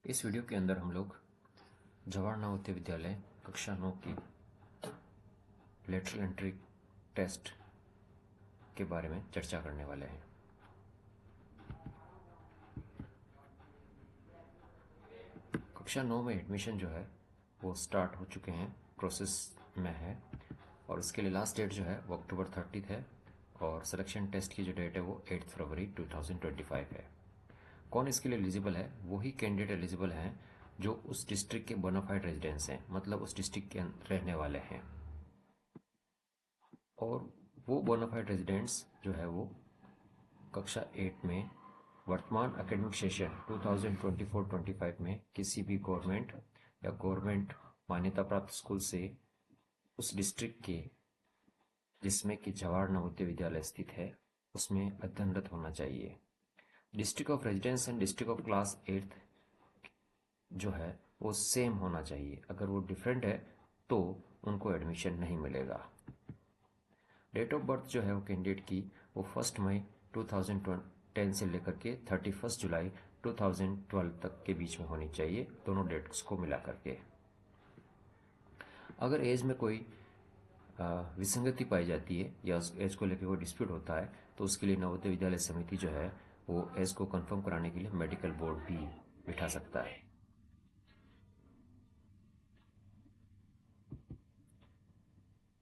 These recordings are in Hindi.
इस वीडियो के अंदर हम लोग जवाहर नवोदय विद्यालय कक्षा 9 की लेटरल एंट्री टेस्ट के बारे में चर्चा करने वाले हैं। कक्षा 9 में एडमिशन जो है वो स्टार्ट हो चुके हैं, प्रोसेस में है और उसके लिए लास्ट डेट जो है वो अक्टूबर 30 है और सिलेक्शन टेस्ट की जो डेट है वो 8 फरवरी 2025 है। कौन इसके लिए एलिजिबल है? वही कैंडिडेट एलिजिबल हैं जो उस डिस्ट्रिक्ट के बोनाफाइड रेजिडेंट्स हैं, मतलब उस डिस्ट्रिक्ट के रहने वाले हैं। और वो बोनाफाइड रेजिडेंट्स जो है वो कक्षा 8 में वर्तमान एकेडमिक सेशन 2024-25 में किसी भी गवर्नमेंट या गवर्नमेंट मान्यता प्राप्त स्कूल से उस डिस्ट्रिक्ट के जिसमें कि जवाहर नवोदय विद्यालय स्थित है उसमें अध्ययनरत होना चाहिए। District of residence and district of class 8 जो है वो सेम होना चाहिए। अगर वो डिफरेंट है तो उनको एडमिशन नहीं मिलेगा। डेट ऑफ बर्थ जो है वो कैंडिडेट की वो 1 मई 2010 से लेकर के 31 जुलाई 2012 तक के बीच में होनी चाहिए, दोनों डेट्स को मिला करके। अगर एज में कोई विसंगति पाई जाती है या उस एज को लेकर कोई डिस्प्यूट होता है तो उसके लिए नवोदय विद्यालय समिति जो है वो एज को कंफर्म कराने के लिए मेडिकल बोर्ड भी बिठा सकता है।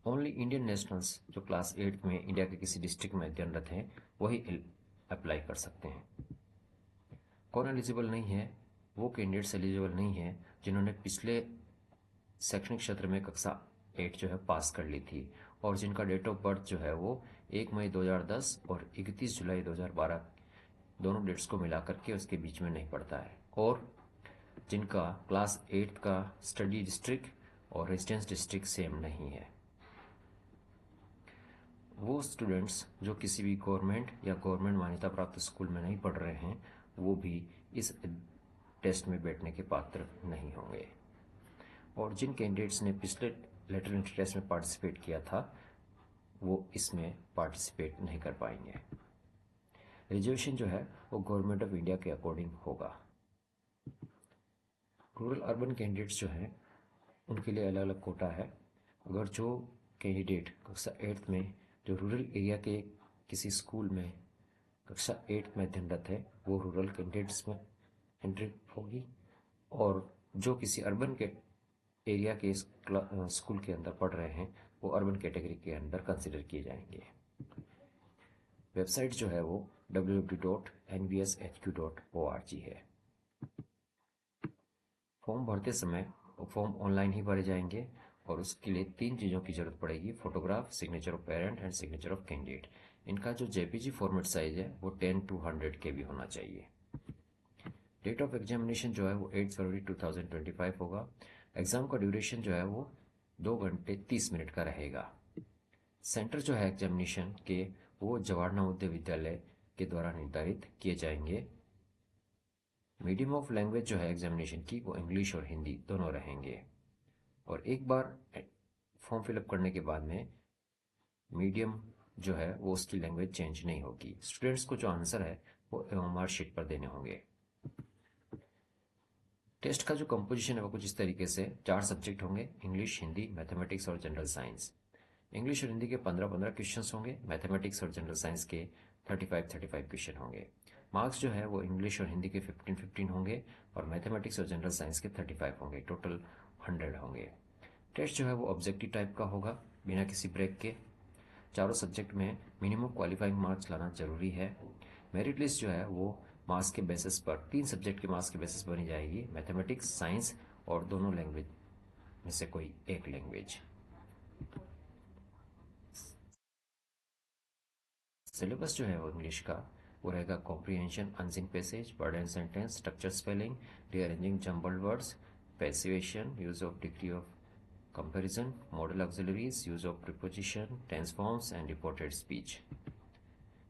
ओनली इंडियन नेशनल्स जो क्लास 8 में इंडिया के किसी डिस्ट्रिक्ट में अध्ययनरत हैं वही अप्लाई कर सकते हैं। कौन एलिजिबल नहीं है? वो कैंडिडेट्स एलिजिबल नहीं है जिन्होंने पिछले शैक्षणिक क्षेत्र में कक्षा 8 जो है पास कर ली थी और जिनका डेट ऑफ बर्थ जो है वो 1 मई 2010 और 31 जुलाई 2012 दोनों डेट्स को मिला करके उसके बीच में नहीं पड़ता है, और जिनका क्लास 8 का स्टडी डिस्ट्रिक्ट और रेजिडेंस डिस्ट्रिक्ट सेम नहीं है। वो स्टूडेंट्स जो किसी भी गवर्नमेंट या गवर्नमेंट मान्यता प्राप्त स्कूल में नहीं पढ़ रहे हैं वो भी इस टेस्ट में बैठने के पात्र नहीं होंगे। और जिन कैंडिडेट्स ने पिछले लेटरल एंट्री टेस्ट में पार्टिसिपेट किया था वो इसमें पार्टिसिपेट नहीं कर पाएंगे। रिजर्वेशन जो है वो गवर्नमेंट ऑफ इंडिया के अकॉर्डिंग होगा। रूरल अर्बन कैंडिडेट्स जो हैं उनके लिए अलग अलग कोटा है। अगर जो कैंडिडेट कक्षा 8 में जो रूरल एरिया के किसी स्कूल में कक्षा 8 में अध्ययनरत है वो रूरल कैंडिडेट्स में एंट्री होगी, और जो किसी अर्बन के एरिया के स्कूल के अंदर पढ़ रहे हैं वो अर्बन कैटेगरी के अंदर कंसिडर किए जाएंगे। वेबसाइट जो है वो www.nvshq.org है। फॉर्म भरते समय फॉर्म ऑनलाइन ही भरे जाएंगे और उसके लिए 3 चीज़ों की जरूरत पड़ेगी: photograph, signature of parent and signature of candidate. इनका जो जेपीजी फॉर्मेट साइज है वो 10-100 KB होना चाहिए। डेट ऑफ एग्जामिनेशन जो है वो 8 फरवरी 2025 होगा। एग्जाम का ड्यूरेशन जो है वो 2 घंटे 30 मिनट का रहेगा। सेंटर जो है एग्जामिनेशन के वो जवाहर नवोदय विद्यालय के द्वारा निर्धारित किए जाएंगे। मीडियम ऑफ लैंग्वेज जो है एग्जामिनेशन की वो इंग्लिश और हिंदी दोनों रहेंगे, और एक बार फॉर्म फिलअप करने के बाद में मीडियम जो है वो उसकी लैंग्वेज चेंज नहीं होगी। स्टूडेंट्स को जो आंसर है वो OMR शीट पर देने होंगे। टेस्ट का जो कंपोजिशन है वो कुछ इस तरीके से 4 सब्जेक्ट होंगे: इंग्लिश, हिंदी, मैथमेटिक्स और जनरल साइंस। इंग्लिश और हिंदी के 15-15 क्वेश्चन होंगे। मैथमेटिक्स और जनरल साइंस के 35-35 क्वेश्चन होंगे। मार्क्स जो है वो इंग्लिश और हिंदी के 15-15 होंगे और मैथमेटिक्स और जनरल साइंस के 35 होंगे। टोटल 100 होंगे। टेस्ट जो है वो ऑब्जेक्टिव टाइप का होगा बिना किसी ब्रेक के। चारों सब्जेक्ट में मिनिमम क्वालिफाइंग मार्क्स लाना जरूरी है। मेरिट लिस्ट जो है वो मार्क्स के बेसिस पर 3 सब्जेक्ट के मार्क्स के बेसिस बनी जाएगी: मैथमेटिक्स, साइंस और दोनों लैंग्वेज में से कोई एक लैंग्वेज। सिलेबस जो है वो इंग्लिश का वो रहेगा: comprehension, unseen passage, word and sentence, structure, spelling, rearranging jumbled words, passivation, use of degree of comparison, modal auxiliaries, use of preposition, tense forms and reported speech.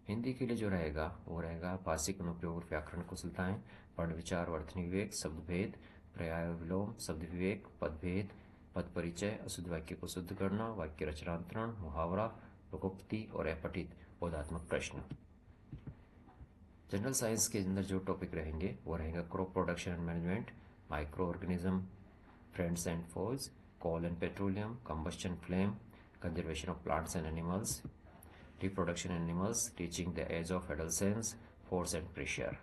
Hindi के लिए जो रहेगा वो रहेगा भाषिक अनुप्रयोग और व्याकरण कुशलताएं, वर्ण विचार, अर्थनी विवेक, शब्द भेद, पर्याय विलोम, शब्द विवेक, पद भेद, पद परिचय, अशुद्ध वाक्य को शुद्ध करना, वाक्य रचनांतरण, मुहावरा, लोकोक्ति और अपठित बोधात्मक प्रश्न। जनरल साइंस के अंदर जो टॉपिक रहेंगे वो रहेगा crop production and management, microorganism, friends and foes, coal and petroleum, combustion flame, conservation of plants and animals, reproduction animals, teaching the age of adolescence, force and pressure,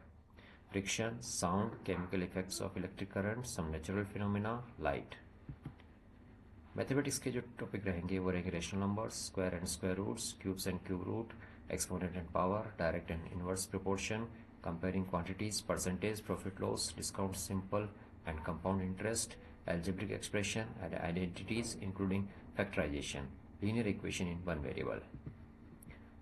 friction, sound, chemical effects of electric current, some natural phenomena, light. Mathematics के जो टॉपिक रहेंगे वो रहेंगे rational numbers, square and square roots, cubes and cube root, exponent and power, direct and inverse proportion, comparing quantities, percentage, profit loss, discount, simple and compound interest, algebraic expression and identities including factorization, linear equation in one variable,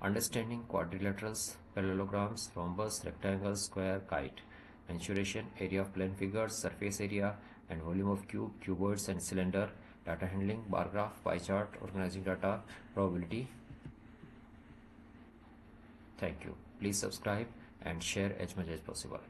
understanding quadrilaterals, parallelograms, rhombus, rectangles, square, kite, mensuration, area of plane figures, surface area and volume of cube, cuboids and cylinder, data handling, bar graph, pie chart, organizing data, probability. Thank you. Please subscribe and share as much as possible.